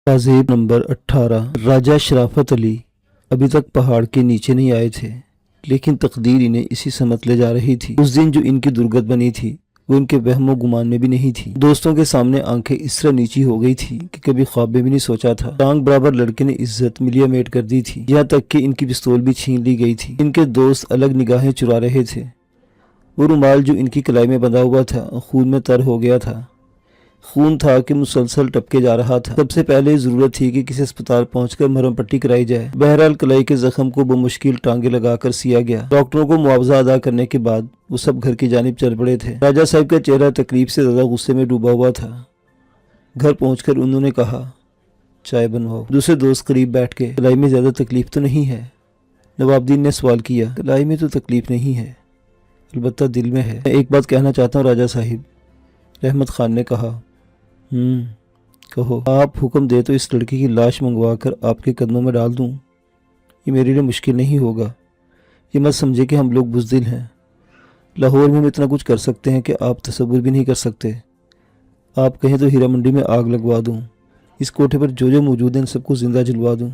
तहज़ीब नंबर 18। राजा शराफत अली अभी तक पहाड़ के नीचे नहीं आए थे, लेकिन तकदीर इन्हें इसी समत ले जा रही थी। उस दिन जो इनकी दुर्गत बनी थी वो इनके वहमो गुमान में भी नहीं थी। दोस्तों के सामने आंखें इस तरह नीची हो गई थी कि कभी ख्वाब में भी नहीं सोचा था। टांग बराबर लड़के ने इज्जत मिलिया मेट कर दी थी, यहाँ तक कि इनकी पिस्तौल भी छीन ली गई थी। इनके दोस्त अलग निगाहें चुरा रहे थे। वो रुमाल जो इनकी कलाई में बंधा हुआ था खून में तर हो गया था। खून था कि मुसलसल टपके जा रहा था। सबसे पहले जरूरत थी कि किसी अस्पताल पहुंचकर मरहम पट्टी कराई जाए। बहरहाल कलाई के जख्म को बमुश्किल टांगे लगाकर सिया गया। डॉक्टरों को मुआवजा अदा करने के बाद वो सब घर की जानिब चल पड़े थे। राजा साहब का चेहरा तकलीफ से ज्यादा गुस्से में डूबा हुआ था। घर पहुंचकर उन्होंने कहा, चाय बनवाओ। दूसरे दोस्त करीब बैठ के, कलाई में ज्यादा तकलीफ तो नहीं है? नवाबुद्दीन ने सवाल किया। कलाई में तो तकलीफ नहीं है, अलबत्ता दिल में है। मैं एक बात कहना चाहता हूँ राजा साहिब, रहमत खान ने कहा। कहो। आप हुक्म दे तो इस लड़की की लाश मंगवा कर आपके कदमों में डाल दूं। ये मेरे लिए मुश्किल नहीं होगा। ये मत समझे कि हम लोग बुज़दिल हैं। लाहौर में हम इतना कुछ कर सकते हैं कि आप तसव्वुर भी नहीं कर सकते। आप कहें तो हीरा मंडी में आग लगवा दूं, इस कोठे पर जो जो मौजूद हैं इन सबको ज़िंदा जलवा दूं।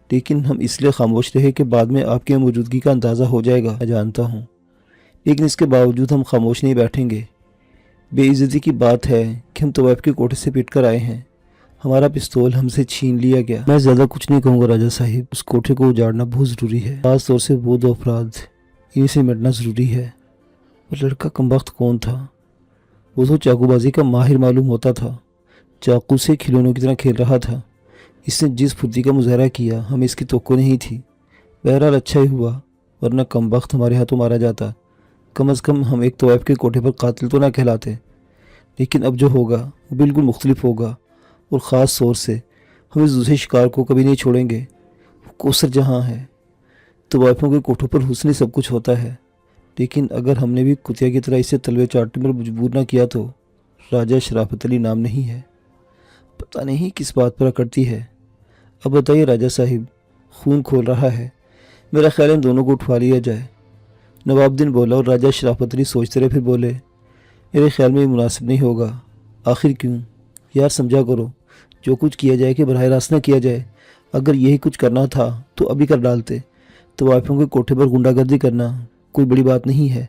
लेकिन हम इसलिए खामोश रहे कि बाद में आपकी मौजूदगी का अंदाज़ा हो जाएगा। मैं जानता हूँ, लेकिन इसके बावजूद हम खामोश नहीं बैठेंगे। बेइज्जती की बात है कि हम तवाइफ के कोठे से पिट कर आए हैं। हमारा पिस्तौल हमसे छीन लिया गया। मैं ज़्यादा कुछ नहीं कहूँगा राजा साहिब, उस कोठे को उजाड़ना बहुत ज़रूरी है। खास तौर से वो दो अफराद, इन्हीं से मिटना ज़रूरी है। वो लड़का कमबख्त कौन था? वो तो चाकूबाजी का माहिर मालूम होता था। चाकू से खिलौनों की तरह खेल रहा था। इसने जिस फुर्ती का मुजाहरा किया हमें इसकी तवक्को नहीं थी। बहरहाल अच्छा ही हुआ, वरना कमबख्त हमारे हाथों मारा जाता। कम अज़ कम हम एक तवाइफ के कोठे पर कातिल तो ना कहलाते। लेकिन अब जो होगा वो बिल्कुल मुख्तलिफ होगा, और ख़ास तौर से हम इस दूसरे शिकार को कभी नहीं छोड़ेंगे। वो कोसर जहाँ है। तवाइफों के कोठों पर हुस्न सब कुछ होता है, लेकिन अगर हमने भी कुतिया की तरह इसे तलवे चाटने पर मजबूर ना किया तो राजा शराफत अली नाम नहीं है। पता नहीं किस बात पर अकड़ती है। अब बताइए राजा साहिब, खून खोल रहा है, मेरा ख्याल इन दोनों को उठवा लिया जाए। नवाबुद्दीन बोला और राजा शराफत अली सोचते रहे। फिर बोले, मेरे ख्याल में ये मुनासिब नहीं होगा। आखिर क्यों? यार समझा करो, जो कुछ किया जाए कि बराह रास्त ना किया जाए। अगर यही कुछ करना था तो अभी कर डालते। तवाइफों के कोठे पर गुंडागर्दी करना कोई बड़ी बात नहीं है।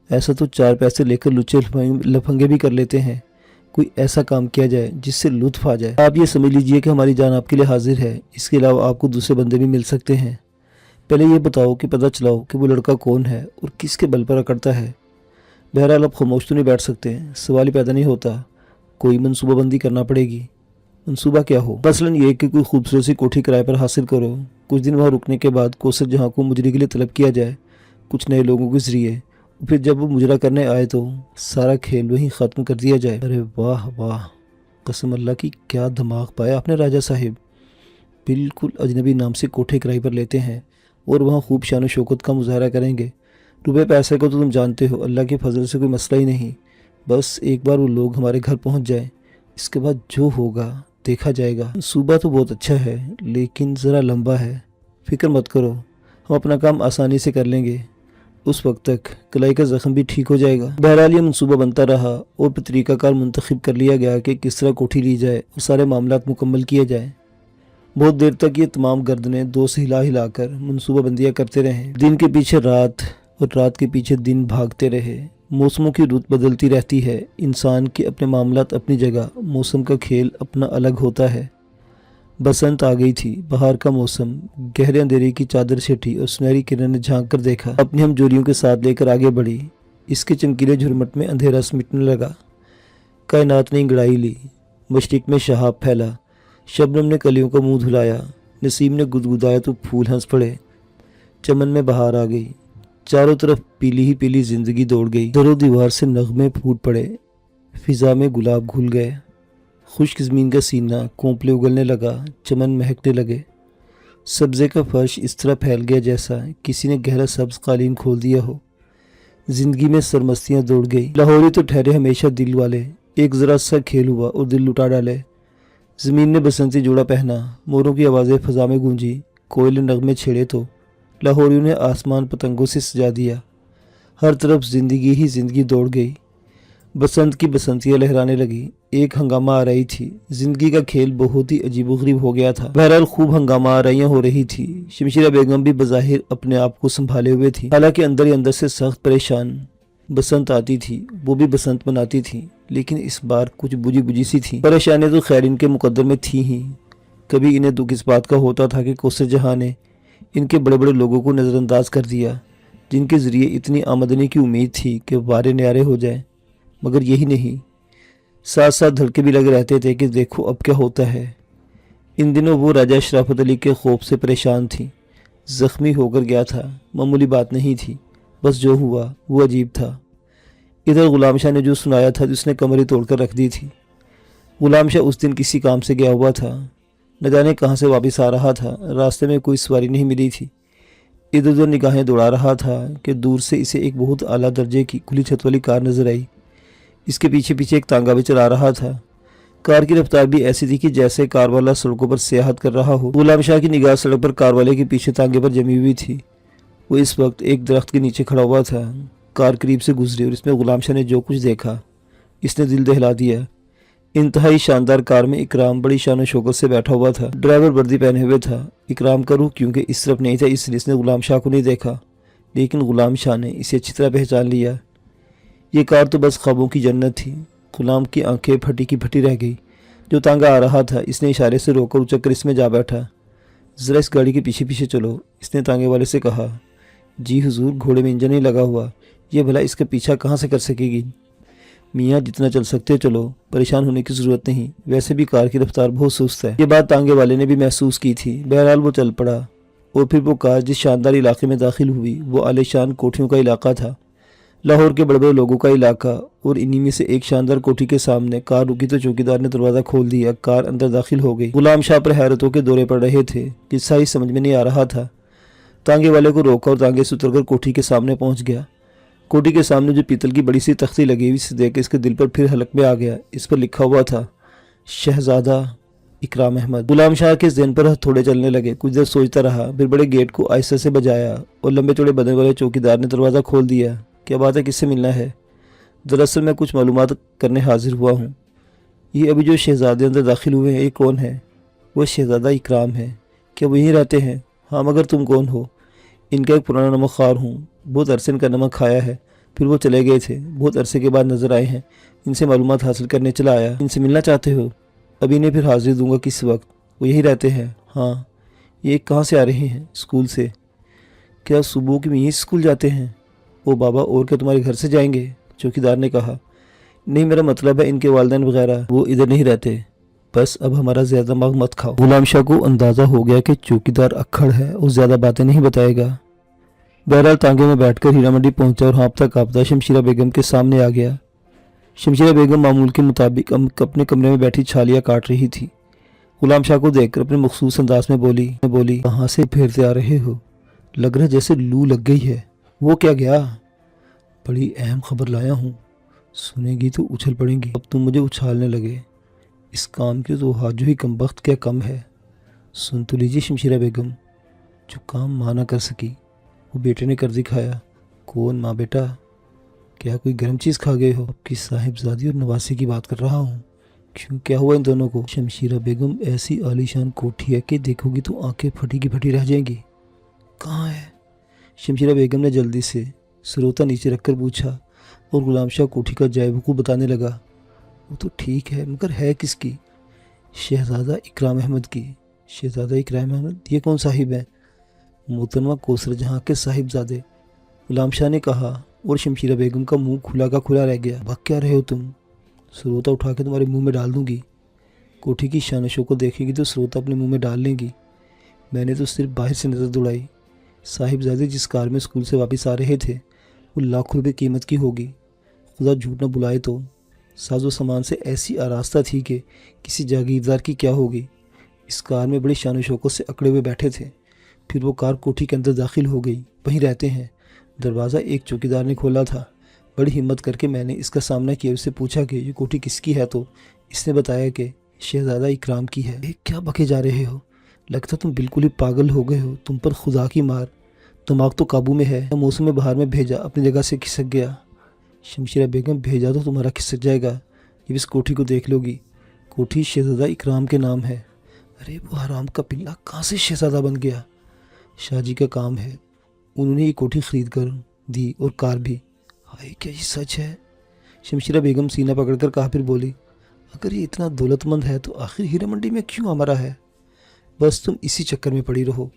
ऐसा तो चार पैसे लेकर लुच्चे लफंगे भी कर लेते हैं। कोई ऐसा काम किया जाए जिससे लुत्फ आ जाए। आप ये समझ लीजिए कि हमारी जान आपके लिए हाजिर है। इसके अलावा आपको दूसरे बंदे भी मिल सकते हैं। पहले ये बताओ कि पता चलाओ कि वो लड़का कौन है और किसके बल पर अकड़ता है। बहरहाल अब खामोश तो नहीं बैठ सकते, सवाल ही पैदा नहीं होता। कोई मनसूबाबंदी करना पड़ेगी। मनसूबा क्या हो? मसलन ये कि कोई खूबसूरत सी कोठी किराए पर हासिल करो। कुछ दिन वहाँ रुकने के बाद कोसर जहाँ को मुजरे के लिए तलब किया जाए, कुछ नए लोगों के जरिए। फिर जब वो मुजरा करने आए तो सारा खेल वहीं ख़त्म कर दिया जाए। अरे वाह वाह, कसम अल्लाह की, क्या दिमाग पाया आपने राजा साहिब। बिल्कुल अजनबी नाम से कोठे किराए पर लेते हैं और वहाँ खूब शान शौकत का मुजाहरा करेंगे। रुपए पैसे को तो तुम जानते हो, अल्लाह के फजल से कोई मसला ही नहीं। बस एक बार वो लोग हमारे घर पहुँच जाए, इसके बाद जो होगा देखा जाएगा। सूबा तो बहुत अच्छा है, लेकिन ज़रा लंबा है। फिक्र मत करो, हम अपना काम आसानी से कर लेंगे। उस वक्त तक कलाई का ज़ख्म भी ठीक हो जाएगा। बहरहाल ये मनसूबा बनता रहा और फिर तरीक़ाकार मुंतखब कर लिया गया कि किस तरह कोठी ली जाए और सारे मामलात मुकम्मल किए जाए। बहुत देर तक ये तमाम गर्दनें दो से हिला हिलाकर मनसूबाबंदियाँ करते रहे। दिन के पीछे रात और रात के पीछे दिन भागते रहे। मौसमों की रुत बदलती रहती है। इंसान के अपने मामलात अपनी जगह, मौसम का खेल अपना अलग होता है। बसंत आ गई थी, बहार का मौसम। गहरे अंधेरे की चादर सेठी और सुनहरी किरण ने झांक कर देखा। अपनी हम जोरियों के साथ लेकर आगे बढ़ी। इसके चमकीले झुरमट में अंधेरा समिटने लगा। कायनात ने इंगड़ाई ली, मशरिक में शहाब फैला। शबनम ने कलियों का मुंह धुलाया, नसीम ने गुदगुदाया तो फूल हंस पड़े। चमन में बहार आ गई, चारों तरफ पीली ही पीली जिंदगी दौड़ गई। दरो दीवार से नगमे फूट पड़े, फिजा में गुलाब घुल गए। खुश्क ज़मीन का सीना कोंपले उगलने लगा, चमन महकने लगे। सब्ज़े का फर्श इस तरह फैल गया जैसा किसी ने गहरा सब्ज़ कालीन खोल दिया हो। जिंदगी में सरमस्तियाँ दौड़ गई। लाहौरी तो ठहरे हमेशा दिल वाले। एक ज़रा सा खेल हुआ और दिल लुटा डाले। ज़मीन ने बसंती जोड़ा पहना, मोरों की आवाज़ें फ़ज़ा में गूंजी। कोयल नगमे छेड़े तो लाहौरियों ने आसमान पतंगों से सजा दिया। हर तरफ ज़िंदगी ही ज़िंदगी दौड़ गई। बसंत की बसंतियाँ लहराने लगी। एक हंगामा आ रही थी। जिंदगी का खेल बहुत ही अजीबोगरीब हो गया था। बहरहाल खूब हंगामा आराइयाँ हो रही थी। शमशीरा बेगम भी बज़ाहिर अपने आप को संभाले हुए थी, हालांकि अंदर ही अंदर से सख्त परेशान। बसंत आती थी, वो भी बसंत मनाती थी, लेकिन इस बार कुछ बुझी बुझी सी थी। परेशानी तो खैर इनके मुकद्दर में थी ही। कभी इन्हें दुख इस बात का होता था कि कौसर जहाँ ने इनके बड़े बड़े लोगों को नज़रअंदाज कर दिया, जिनके ज़रिए इतनी आमदनी की उम्मीद थी कि वारे न्यारे हो जाए। मगर यही नहीं, साथ साथ धड़के भी लगे रहते थे कि देखो अब क्या होता है। इन दिनों वो राजा शराफत अली के खौफ से परेशान थी। ज़ख्मी होकर गया था, मामूली बात नहीं थी, बस जो हुआ वो अजीब था। इधर गुलाम शाह ने जो सुनाया था उसने कमर ही तोड़कर रख दी थी। गुलाम शाह उस दिन किसी काम से गया हुआ था, न जाने कहाँ से वापस आ रहा था। रास्ते में कोई सवारी नहीं मिली थी। इधर उधर निगाहें दौड़ा रहा था कि दूर से इसे एक बहुत आला दर्जे की खुली छत वाली कार नजर आई। इसके पीछे पीछे एक तांगा भी चला रहा था। कार की रफ्तार भी ऐसी थी कि जैसे कार वाला सड़कों पर सियाहत कर रहा हो। गुलाम शाह की निगाह सड़क पर कार वाले के पीछे तांगे पर जमी हुई थी। वो इस वक्त एक दरख्त के नीचे खड़ा हुआ था। कार करीब से गुजरी और इसमें गुलाम शाह ने जो कुछ देखा इसने दिल दहला दिया। इंतहाई शानदार कार में इकराम बड़ी शान और शौकत से बैठा हुआ था। ड्राइवर वर्दी पहने हुए था। इकराम का रूह क्योंकि इस तरफ नहीं था, इसलिए इसने गुलाम शाह को नहीं देखा, लेकिन गुलाम शाह ने इसे अच्छी तरह पहचान लिया। ये कार तो बस ख्वाबों की जन्नत थी। गुलाम की आंखें फटी की फटी रह गई। जो तांगा आ रहा था इसने इशारे से रोकर उचक कर इसमें जा बैठा। ज़रा इस गाड़ी के पीछे पीछे चलो, इसने तांगे वाले से कहा। जी हुजूर, घोड़े में इंजन नहीं लगा हुआ, ये भला इसका पीछा कहाँ से कर सकेगी। मियाँ जितना चल सकते चलो, परेशान होने की ज़रूरत नहीं, वैसे भी कार की रफ्तार बहुत सुस्त है। ये बात तांगे वाले ने भी महसूस की थी। बहरहाल वो चल पड़ा और फिर वो कार जिस शानदार इलाके में दाखिल हुई वो आलीशान कोठियों का इलाका था, लाहौर के बड़े बड़े लोगों का इलाका। और इन्हीं में से एक शानदार कोठी के सामने कार रुकी तो चौकीदार ने दरवाज़ा खोल दिया। कार अंदर दाखिल हो गई। गुलाम शाह पर हैरतों के दौरे पड़ रहे थे, किस्सा ही समझ में नहीं आ रहा था। तांगे वाले को रोका और तांगे से उतरकर कोठी के सामने पहुंच गया। कोठी के सामने जो पीतल की बड़ी सी तख्ती लगी हुई से देख इसके दिल पर फिर हलक में आ गया। इस पर लिखा हुआ था शहजादा इकराम अहमद। गुलाम शाह के ज़हन पर थोड़े चलने लगे। कुछ देर सोचता रहा, फिर बड़े गेट को आहिस्ता से बजाया और लंबे चौड़े बदन वाले चौकीदार ने दरवाज़ा खोल दिया। क्या बात है, किससे मिलना है? दरअसल मैं कुछ मालूमात करने हाजिर हुआ हूँ। ये अभी जो शहजादे अंदर दाखिल हुए हैं ये कौन है? वो शहजादा इकराम है। क्या वो यहीं रहते हैं? हाँ, मगर तुम कौन हो? इनका एक पुराना नमक खार हूँ, बहुत अरसे इनका नमक खाया है, फिर वो चले गए थे, बहुत अरसे के बाद नज़र आए हैं, इनसे मालूमात हासिल करने चला आया। इनसे मिलना चाहते हो? अभी इन्हें फिर हाजिर दूंगा किस वक्त। वो यहीं रहते हैं? हाँ। ये कहाँ से आ रहे हैं? स्कूल से। क्या सुबह की यहीं स्कूल जाते हैं? ओ बाबा, और क्या तुम्हारे घर से जाएंगे? चौकीदार ने कहा। नहीं, मेरा मतलब है इनके वालिदैन वगैरह वो इधर नहीं रहते। बस अब हमारा ज़्यादा दिमाग मत खाओ। गुलाम शाह को अंदाज़ा हो गया कि चौकीदार अक्खड़ है और ज़्यादा बातें नहीं बताएगा। बहरहाल तांगे में बैठकर हीरा मंडी पहुंचा और हाँफता काँपता शमशीरा बेगम के सामने आ गया। शमशीरा बेगम मामूल के मुताबिक अपने कमरे में बैठी छालियाँ काट रही थी। गुलाम शाह को देखकर अपने मखसूस अंदाज में बोली कहाँ से फेरते आ रहे हो? लग रहा जैसे लू लग गई है। वो क्या गया? बड़ी अहम खबर लाया हूँ, सुनेगी तो उछल पड़ेंगी। अब तुम मुझे उछालने लगे। इस काम की तो हाजो ही कम वक्त क्या कम है। सुन तो लीजिए शमशीरा बेगम, जो काम माँ ना कर सकी वो बेटे ने कर दिखाया। कौन माँ बेटा? क्या कोई गर्म चीज़ खा गए हो? आपकी साहिबजादी और नवासी की बात कर रहा हूँ। क्यों, क्या हुआ इन दोनों को? शमशीरा बेगम ऐसी आलीशान कोठी है कि देखोगी तो आंखें फटी की फटी रह जाएंगी। कहाँ है? शमशीरा बेगम ने जल्दी से सरोता नीचे रखकर पूछा और गुलाम शाह कोठी का जायबकू बताने लगा। वो तो ठीक है, मगर है किसकी? शहजादा इकराम अहमद की। शहजादा इकराम अहमद? ये कौन साहिब है? मोहतरमा कौसर जहाँ के साहिबजादे, गुलाम शाह ने कहा। और शमशीरा बेगम का मुंह खुला का खुला रह गया। भाग क्या रहे हो तुम? सरोता उठा के तुम्हारे मुंह में डाल दूंगी। कोठी की शानशों को देखेगी तो सरोता अपने मुंह में डाल लेंगी। मैंने तो सिर्फ बाहर से नज़र दौड़ाई। साहिबजादे जिस कार में स्कूल से वापस आ रहे थे वो लाखों रुपये कीमत की होगी। खुदा झूठ न बुलाए तो साजो सामान से ऐसी आरास्ता थी कि किसी जागीरदार की क्या होगी। इस कार में बड़ी शान शौकत से अकड़े हुए बैठे थे। फिर वो कार कोठी के अंदर दाखिल हो गई। वहीं रहते हैं। दरवाज़ा एक चौकीदार ने खोला था। बड़ी हिम्मत करके मैंने इसका सामना किया। उससे पूछा कि ये कोठी किसकी है, तो इसने बताया कि शहजादा इकराम की है। क्या बके जा रहे हो? लगता तुम बिल्कुल ही पागल हो गए हो। तुम पर खुदा की मार, दिमाग तो काबू में है। मौसम में बाहर में भेजा, अपनी जगह से खिसक गया। शमशीरा बेगम, भेजा तो तुम्हारा खिसक जाएगा, جب اس کوٹھی کو دیکھ لو گی، کوٹھی شہزادہ اکرام کے نام ہے۔ ارے وہ حرام کا پلہ کہاں سے شہزادہ بن گیا؟ شاہ جی کا کام ہے، انہوں نے یہ کوٹھی خرید کر دی اور کار بھی۔ ہائے کیا یہ سچ ہے؟ شمشیرہ بیگم سینہ پکڑ کر کہا، پھر بولی، اگر یہ اتنا دولت مند ہے تو آخر ہیرا منڈی میں کیوں آمرا ہے؟ بس تم اسی چکر میں پڑی رہو،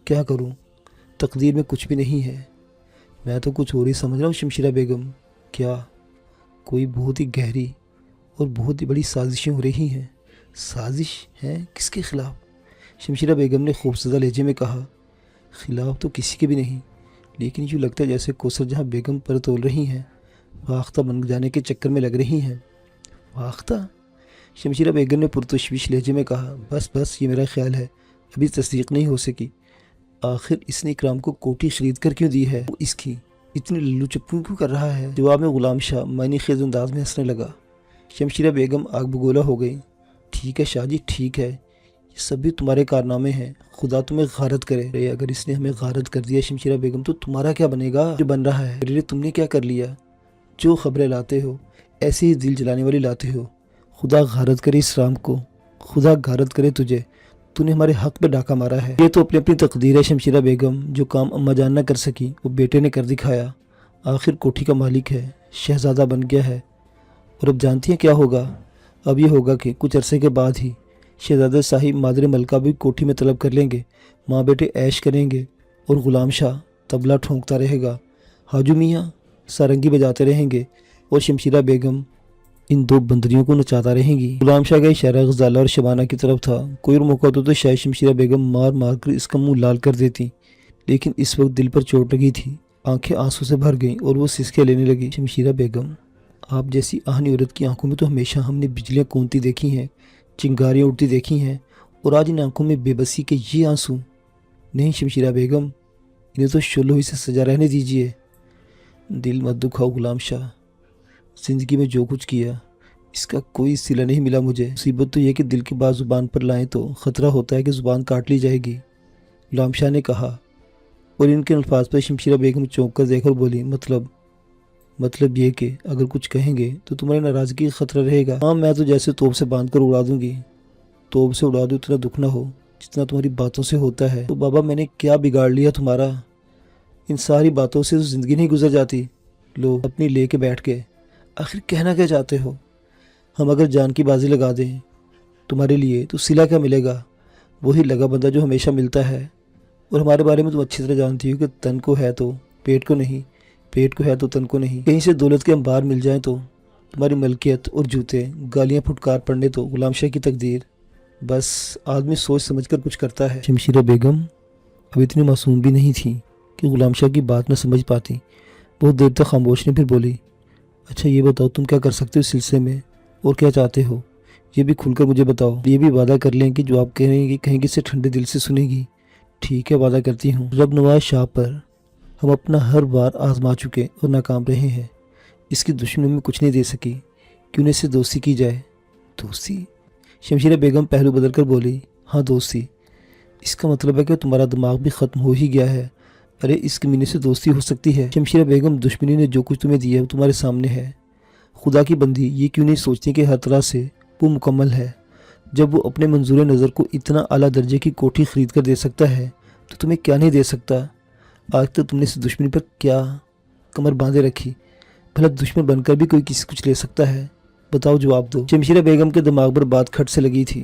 کیا کروں، تقدیر میں کچھ بھی نہیں ہے۔ میں تو کچھ اور ہی سمجھ رہا ہوں شمشیرہ بیگم۔ کیا؟ کوئی بہت ہی گہری اور بہت ہی بڑی سازشیں ہو رہی ہیں۔ سازش ہیں؟ کس کے خلاف؟ شمشیرہ بیگم نے خوفزدہ لہجے میں کہا، خلاف تو کسی کے بھی نہیں، لیکن یوں لگتا ہے جیسے کوثر جہاں بیگم پر تول رہی ہیں، فاختہ بن جانے کے چکر میں لگ رہی ہیں۔ فاختہ؟ شمشیرہ بیگم نے پرتشویش لہجے میں کہا، بس بس یہ میرا خیال ہے، ابھی تصدیق نہیں ہو سکی۔ آخر اس نے اکرام کو کوٹھی خرید کر کیوں دی ہے؟ وہ اس کی اتنی للو چپوں کیوں کر رہا ہے؟ جواب میں غلام شاہ معنی خیز انداز میں ہنسنے لگا۔ شمشیرہ بیگم آگ بگولا ہو گئی۔ ٹھیک ہے شاہ جی، ٹھیک ہے، یہ سب بھی تمہارے کارنامے ہیں، خدا تمہیں غارت کرے۔ اگر اس نے ہمیں غارت کر دیا شمشیرہ بیگم تو تمہارا کیا بنے گا جو بن رہا ہے؟ ارے تم نے کیا کر لیا؟ جو خبریں لاتے ہو ایسی ہی دل جلانے والی لاتے ہو۔ خدا غارت کرے اس رام کو، خدا غارت کرے تجھے، تو نے ہمارے حق پہ ڈاکہ مارا ہے۔ یہ تو اپنی اپنی تقدیر ہے شمشیرہ بیگم، جو کام اماں جان نہ کر سکی وہ بیٹے نے کر دکھایا۔ آخر کوٹھی کا مالک ہے، شہزادہ بن گیا ہے، اور اب جانتی ہیں کیا ہوگا؟ اب یہ ہوگا کہ کچھ عرصے کے بعد ہی شہزادہ صاحب مادر ملکہ بھی کوٹھی میں طلب کر لیں گے، ماں بیٹے عیش کریں گے، اور غلام شاہ طبلہ ٹھونکتا رہے گا، حاجو میاں سارنگی بجاتے رہیں گے، اور شمشیرہ بیگم ان دو بندریوں کو نچاتا رہیں گی۔ غلام شاہ کا اشارہ غزالہ اور شبانہ کی طرف تھا۔ کوئی اور موقع تو شاید شمشیرہ بیگم مار مار کر اس کا منہ لال کر دیتی، لیکن اس وقت دل پر چوٹ لگی تھی، آنکھیں آنسوں سے بھر گئیں اور وہ سسکیاں لینے لگی۔ شمشیرہ بیگم، آپ جیسی آہنی عورت کی آنکھوں میں تو ہمیشہ ہم نے بجلیاں کونتی دیکھی ہیں، چنگاریاں اڑتی دیکھی ہیں، اور آج ان آنکھوں میں بے بسی کے یہ آنسو؟ نہیں شمشیرہ بیگم، انہیں تو شلوئی سے سجا رہنے دیجیے۔ دل مت دکھاؤ غلام شاہ، زندگی میں جو کچھ کیا اس کا کوئی صلہ نہیں ملا مجھے۔ مصیبت تو یہ کہ دل کی بات زبان پر لائیں تو خطرہ ہوتا ہے کہ زبان کاٹ لی جائے گی، غلام شاہ نے کہا، اور ان کے الفاظ پر شمشیرہ بیگم چونک کر دیکھ کر بولی، مطلب یہ کہ اگر کچھ کہیں گے تو تمہاری ناراضگی کا خطرہ رہے گا؟ ہاں، میں تو جیسے توپ سے باندھ کر اڑا دوں گی، توپ سے اڑا دوں اتنا دکھ نہ ہو جتنا تمہاری باتوں سے ہوتا ہے۔ تو بابا میں نے کیا بگاڑ لیا تمہارا؟ ان ساری باتوں سے تو زندگی نہیں گزر جاتی۔ لو اپنی لے کے بیٹھ کے، آخر کہنا کیا چاہتے ہو؟ ہم اگر جان کی بازی لگا دیں تمہارے لیے تو صلہ کیا ملے گا؟ وہی لگا بندہ جو ہمیشہ ملتا ہے، اور ہمارے بارے میں تم اچھی طرح جانتی ہو کہ تن کو ہے تو پیٹ کو نہیں، پیٹ کو ہے تو تن کو نہیں۔ کہیں سے دولت کے انبار مل جائیں تو تمہاری ملکیت اور جوتے، گالیاں پھٹکار پڑنے تو غلام شاہ کی تقدیر۔ بس آدمی سوچ سمجھ کر کچھ کرتا ہے۔ شمشیرہ بیگم اب اتنی معصوم بھی نہیں تھی کہ غلام شاہ کی بات نہ سمجھ پاتی۔ بہت دیر تک خاموش نے، پھر بولی، اچھا یہ بتاؤ تم کیا کر سکتے ہو اس سلسلے میں، اور کیا چاہتے ہو؟ یہ بھی کھل کر مجھے بتاؤ۔ یہ بھی وعدہ کر لیں کہ جو آپ کہیں گی کہیں کسی ٹھنڈے دل سے سنے گی۔ ٹھیک ہے، وعدہ کرتی ہوں۔ رب نواز شاہ پر ہم اپنا ہر بار آزما چکے اور ناکام رہے ہیں، اس کی دشمنی میں کچھ نہیں دے سکی، کیوں نہ اس سے دوستی کی جائے؟ دوستی؟ شمشیرہ بیگم پہلو بدل کر بولی، ہاں دوستی۔ اس کا مطلب ہے کہ تمہارا دماغ بھی ختم ہو ہی گیا ہے۔ ارے اس کمینے سے دوستی ہو سکتی ہے؟ شمشیرہ بیگم، دشمنی نے جو کچھ تمہیں دیا ہے وہ تمہارے سامنے ہے۔ خدا کی بندی یہ کیوں نہیں سوچتی کہ ہر طرح سے وہ مکمل ہے؟ جب وہ اپنے منظور نظر کو اتنا اعلیٰ درجے کی کوٹھی خرید کر دے سکتا ہے تو تمہیں کیا نہیں دے سکتا؟ آج تک تم نے اس دشمنی پر کیا کمر باندھے رکھی؟ بھلا دشمن بن کر بھی کوئی کسی کچھ لے سکتا ہے؟ بتاؤ، جواب دو۔ شمشیرہ بیگم کے دماغ پر بات کھٹ سے لگی تھی،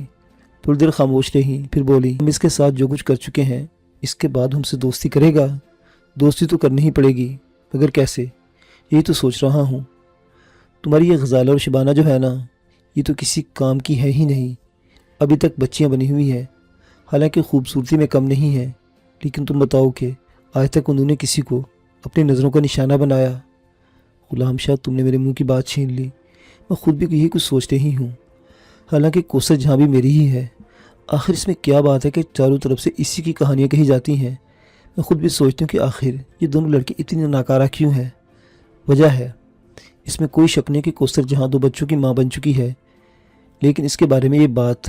تھوڑی دیر خاموش رہی، پھر بولی، ہم اس کے ساتھ جو کچھ کر چکے ہیں اس کے بعد ہم سے دوستی کرے گا؟ دوستی تو کرنی ہی پڑے گی، مگر کیسے؟ یہی تو سوچ رہا ہوں۔ تمہاری یہ غزالہ اور شبانہ جو ہے نا، یہ تو کسی کام کی ہے ہی نہیں، ابھی تک بچیاں بنی ہوئی ہیں، حالانکہ خوبصورتی میں کم نہیں ہے، لیکن تم بتاؤ کہ آج تک انہوں نے کسی کو اپنی نظروں کا نشانہ بنایا؟ غلام شاہ، تم نے میرے منہ کی بات چھین لی، میں خود بھی یہی کچھ سوچ رہی ہوں، حالانکہ کوثر جہاں بھی میری ہی ہے۔ آخر اس میں کیا بات ہے کہ چاروں طرف سے اسی کی کہانیاں کہی جاتی ہیں؟ میں خود بھی سوچتی ہوں کہ آخر یہ دونوں لڑکے اتنی ناکارہ کیوں ہیں؟ وجہ ہے، اس میں کوئی شک نہیں کہ کوثر جہاں دو بچوں کی ماں بن چکی ہے، لیکن اس کے بارے میں یہ بات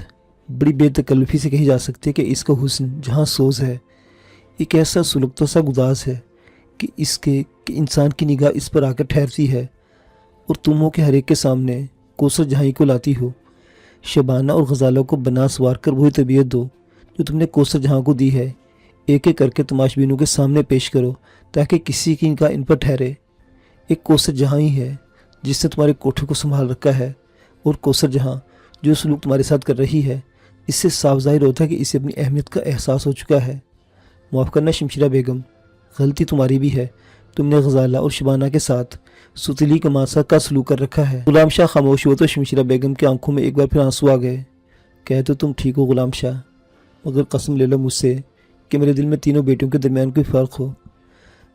بڑی بے تکلفی سے کہی جا سکتی ہے کہ اس کا حسن جہاں سوز ہے، ایک ایسا سلگتا سا گداز ہے کہ انسان کی نگاہ اس پر آ کر ٹھہرتی ہے، اور تم ہو کہ ہر ایک کے سامنے कोसर जहाँ को लाती हो। शबाना और गजाला को बना सवार कर वही तबीयत दो जो तुमने कोसर जहाँ को दी है। एक एक करके तमाशबीनों के सामने पेश करो ताकि किसी की इनका इन पर ठहरे। एक कोसर जहाँ ही है जिसने तुम्हारे कोठे को संभाल रखा है, और कोसर जहाँ जो सलूक तुम्हारे साथ कर रही है, इससे साफ जाहिर होता है कि इसे अपनी अहमियत का एहसास हो चुका है। माफ़ करना शमशीरा बेगम, गलती तुम्हारी भी है। तुमने गजाला और शबाना के साथ सुतली कमासा का सलूक कर रखा है। गुलाम शाह खामोश हुआ तो शमशीरा बेगम की आंखों में एक बार फिर आंसू आ गए। कहे तो तुम ठीक हो गुलाम शाह, मगर कसम ले लो मुझसे कि मेरे दिल में तीनों बेटियों के दरमियान कोई फ़र्क हो।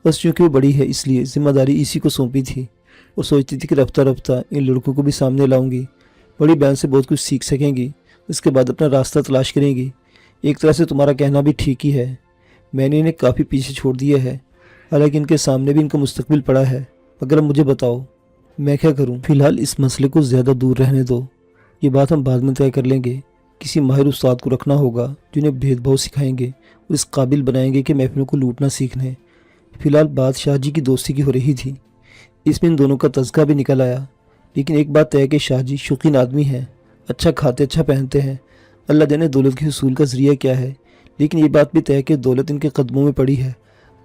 बस चूँकि वो बड़ी है इसलिए जिम्मेदारी इसी को सौंपी थी, और सोचती थी कि रफ्ता रफ्ता इन लड़कों को भी सामने लाऊंगी। बड़ी बहन से बहुत कुछ सीख सकेंगी, इसके बाद अपना रास्ता तलाश करेंगी। एक तरह से तुम्हारा कहना भी ठीक ही है, मैंने इन्हें काफ़ी पीछे छोड़ दिया है, हालांकि इनके सामने भी इनका मुस्तकबिल पड़ा है। मगर अब मुझे बताओ मैं क्या करूं? फ़िलहाल इस मसले को ज़्यादा दूर रहने दो, ये बात हम बाद में तय कर लेंगे। किसी माहिर उस्ताद को रखना होगा जिन्हें भेदभाव सिखाएंगे और इस काबिल बनाएंगे कि महफिलों को लूटना सीख लें। फ़िलहाल बात शाह जी की दोस्ती की हो रही थी, इसमें इन दोनों का तज़किरा भी निकल आया। लेकिन एक बात तय है कि शाह जी शौकीन आदमी हैं, अच्छा खाते अच्छा पहनते हैं। अल्लाह जाने दौलत के हुसूल का ज़रिया क्या है, लेकिन ये बात भी तय है कि दौलत इनके कदमों में पड़ी है।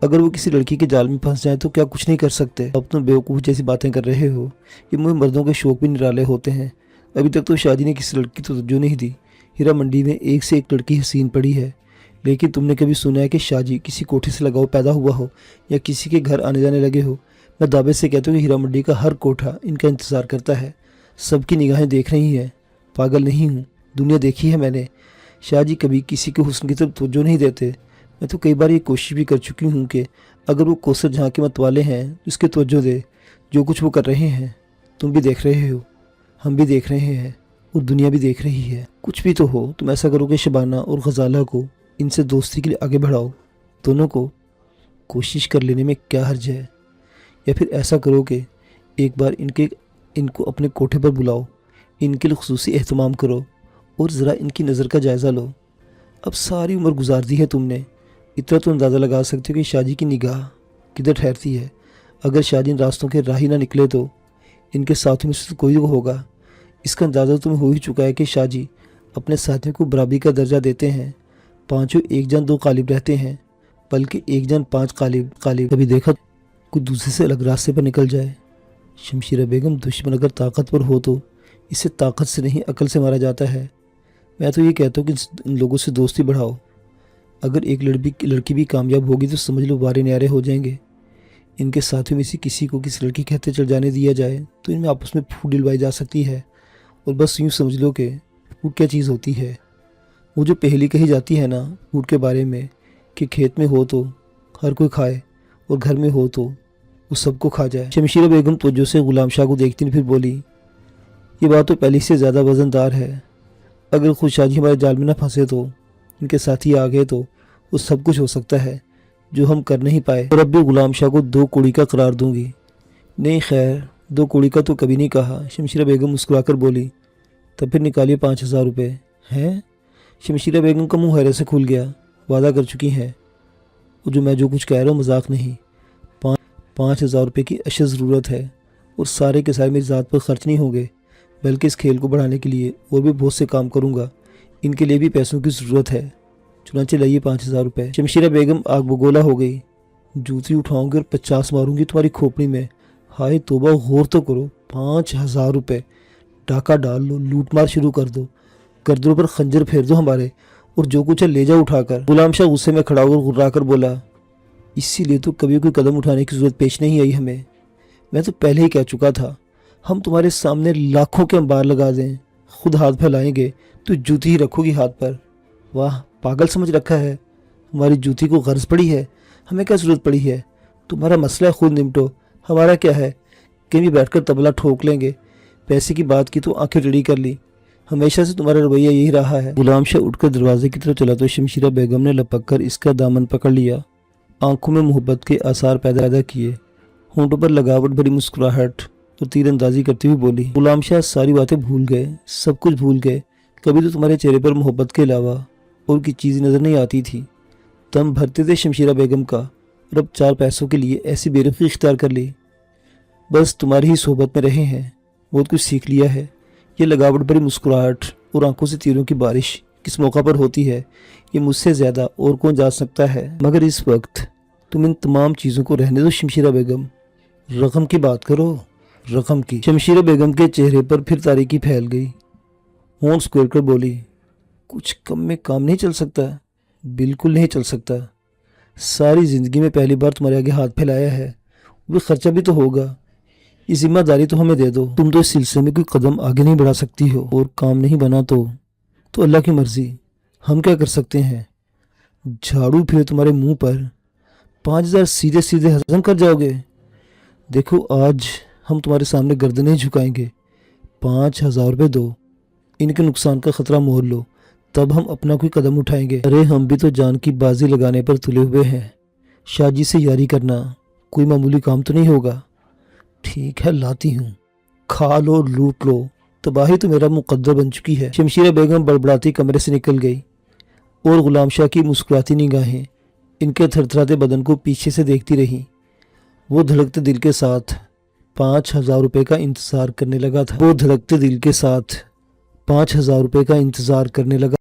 अगर वो किसी लड़की के जाल में फंस जाए तो क्या कुछ नहीं कर सकते। अब तुम बेवकूफ़ जैसी बातें कर रहे हो, ये मुझे मर्दों के शौक़ भी निराले होते हैं। अभी तक तो शाह जी ने किसी लड़की को तवज्जो नहीं दी। हीरा मंडी में एक से एक लड़की हसीन पड़ी है, लेकिन तुमने कभी सुना है कि शाह जी किसी कोठे से लगाव पैदा हुआ हो या किसी के घर आने जाने लगे हो? मैं दावे से कहता हूँ कि हीरा मंडी का हर कोठा इनका इंतज़ार करता है। सबकी निगाहें देख रही हैं, पागल नहीं हूँ, दुनिया देखी है मैंने। शाह जी कभी किसी के हुस्न की तरफ तवज्जो नहीं देते। मैं तो कई बार ये कोशिश भी कर चुकी हूँ कि अगर वो कोसर जहाँ के मत वाले हैं तो इसके तवज्जो दे। जो कुछ वो कर रहे हैं तुम भी देख रहे हो, हम भी देख रहे हैं, और दुनिया भी देख रही है। कुछ भी तो हो, तुम ऐसा करो कि शबाना और गजाला को इनसे दोस्ती के लिए आगे बढ़ाओ। दोनों को कोशिश कर लेने में क्या हर्ज है? या फिर ऐसा करो कि एक बार इनको अपने कोठे पर बुलाओ, इनके लिए खुसूसी एहतमाम करो और ज़रा इनकी नज़र का जायज़ा लो। अब सारी उम्र गुजार दी है तुमने, इतना तो अंदाज़ा लगा सकते हो कि शाह जी की निगाह किधर ठहरती है। अगर शाह जी इन रास्तों के राह ही ना निकले तो इनके साथियों में से तो कोई होगा। इसका अंदाज़ा तुम्हें हो ही चुका है कि शाह जी अपने साथियों को बराबरी का दर्जा देते हैं। पाँचों एक जान दो कालिब रहते हैं, बल्कि एक जान पाँच कालिब। कभी देखा कोई दूसरे से अलग रास्ते पर निकल जाए? शमशीरा बेगम, दुश्मन अगर ताकतवर हो तो इसे ताकत से नहीं अकल से मारा जाता है। मैं तो ये कहता हूँ कि इन लोगों से दोस्ती बढ़ाओ। अगर एक लड़की भी कामयाब होगी तो समझ लो वारे न्यारे हो जाएंगे। इनके साथियों में से किसी को किसी लड़की कहते चल जाने दिया जाए तो इनमें आपस में फूट दिलवाई जा सकती है। और बस यूँ समझ लो कि फूट क्या चीज़ होती है। वो जो पहली कही जाती है ना फूट के बारे में, कि खेत में हो तो हर कोई खाए और घर में हो तो वो सबको खा जाए। शमशीरा बेगम तवज्जो से गुलाम शाह को देखती फिर बोली, ये बात तो पहले से ज़्यादा वज़नदार है। अगर खुद शाह जी हमारे जाल में ना फंसे तो इनके साथी आ गए तो वो सब कुछ हो सकता है जो हम कर नहीं पाए। और अब भी गुलाम शाह को 2 कौड़ी का करार दूंगी। नहीं खैर, 2 कौड़ी का तो कभी नहीं कहा। शमशीरा बेगम मुस्कुराकर बोली, तब फिर निकालिए 5,000 रुपये। हैं? शमशीरा बेगम का मुँह हैरत से खुल गया। वादा कर चुकी हैं, और जो कुछ कह रहा हूँ मजाक नहीं। 5,000 रुपये की अशद ज़रूरत है, और सारे के सारे मेरी ज़ात पर ख़र्च नहीं होंगे, बल्कि इस खेल को बढ़ाने के लिए और भी बहुत से काम करूँगा। इनके लिए भी पैसों की ज़रूरत है, चुनाचे लाइए 5,000 रुपये। शमशीरा बेगम आग बगोला हो गई। जूती उठाऊंगी और 50 मारूंगी तुम्हारी खोपड़ी में। हाय तोबा, गौर तो करो। 5,000 रुपये, डाका डाल लो, लूटमार शुरू कर दो, गर्दनों पर खंजर फेर दो हमारे, और जो कुछ है ले जाओ उठाकर। गुलाम शाह गुस्से में खड़ा होकर गुर्रा कर बोला, इसीलिए तो कभी कोई कदम उठाने की ज़रूरत पेश नहीं आई हमें। मैं तो पहले ही कह चुका था, हम तुम्हारे सामने लाखों के अंबार लगा दें, खुद हाथ फैलाएंगे तो जूती ही रखोगी हाथ पर। वाह, पागल समझ रखा है। हमारी जूती को गर्ज पड़ी है, हमें क्या ज़रूरत पड़ी है? तुम्हारा मसला खुद निपटो, हमारा क्या है? कहीं भी बैठकर तबला ठोक लेंगे। पैसे की बात की तो आंखें टेढ़ी कर ली। हमेशा से तुम्हारा रवैया यही रहा है। गुलाम शाह उठकर दरवाजे की तरफ चला तो शमशीरा बेगम ने लपक कर इसका दामन पकड़ लिया, आंखों में मोहब्बत के आसार पैदा किए, होंठों पर लगावट भरी मुस्कुराहट और तीरंदाजी करते हुए बोली, गुलाम शाह सारी बातें भूल गए, सब कुछ भूल गए। कभी तो तुम्हारे चेहरे पर मोहब्बत के अलावा और की चीज़ नज़र नहीं आती थी। दम भरते थे शमशीरा बेगम का, और अब 4 पैसों के लिए ऐसी बेरुखी इख्तियार कर ली। बस तुम्हारी ही सोहबत में रहे हैं, बहुत कुछ सीख लिया है। یہ لگاوٹ بھری مسکراہٹ اور آنکھوں سے تیروں کی بارش کس موقع پر ہوتی ہے یہ مجھ سے زیادہ اور کون جان سکتا ہے، مگر اس وقت تم ان تمام چیزوں کو رہنے دو شمشیرہ بیگم، رقم کی بات کرو، رقم کی۔ شمشیرہ بیگم کے چہرے پر پھر تاریکی پھیل گئی، ہونٹ سکویر کر بولی، کچھ کم میں کام نہیں چل سکتا؟ بالکل نہیں چل سکتا، ساری زندگی میں پہلی بار تمہارے آگے ہاتھ پھیلایا ہے، وہ خرچہ بھی تو ہوگا، یہ ذمہ داری تو ہمیں دے دو، تم تو اس سلسلے میں کوئی قدم آگے نہیں بڑھا سکتی ہو، اور کام نہیں بنا تو اللہ کی مرضی، ہم کیا کر سکتے ہیں؟ جھاڑو پھرے تمہارے منہ پر، 5,000 سیدھے سیدھے ہضم کر جاؤ گے؟ دیکھو آج ہم تمہارے سامنے گردن نہیں جھکائیں گے، 5,000 روپے دو، ان کے نقصان کا خطرہ مول لو، تب ہم اپنا کوئی قدم اٹھائیں گے۔ ارے ہم بھی تو جان کی بازی لگانے پر تلے ہوئے ہیں، شاہ جی سے یاری کرنا کوئی معمولی کام تو نہیں ہوگا۔ ٹھیک ہے لاتی ہوں، کھا لو اور لوٹ لو، تباہی تو میرا مقدر بن چکی ہے۔ شمشیرہ بیگم بڑبڑاتی کمرے سے نکل گئی اور غلام شاہ کی مسکراتی نگاہیں ان کے تھرتھراتے بدن کو پیچھے سے دیکھتی رہیں۔ وہ دھڑکتے دل کے ساتھ 5,000 روپے کا انتظار کرنے لگا تھا، وہ دھڑکتے دل کے ساتھ 5,000 روپے کا انتظار کرنے لگا۔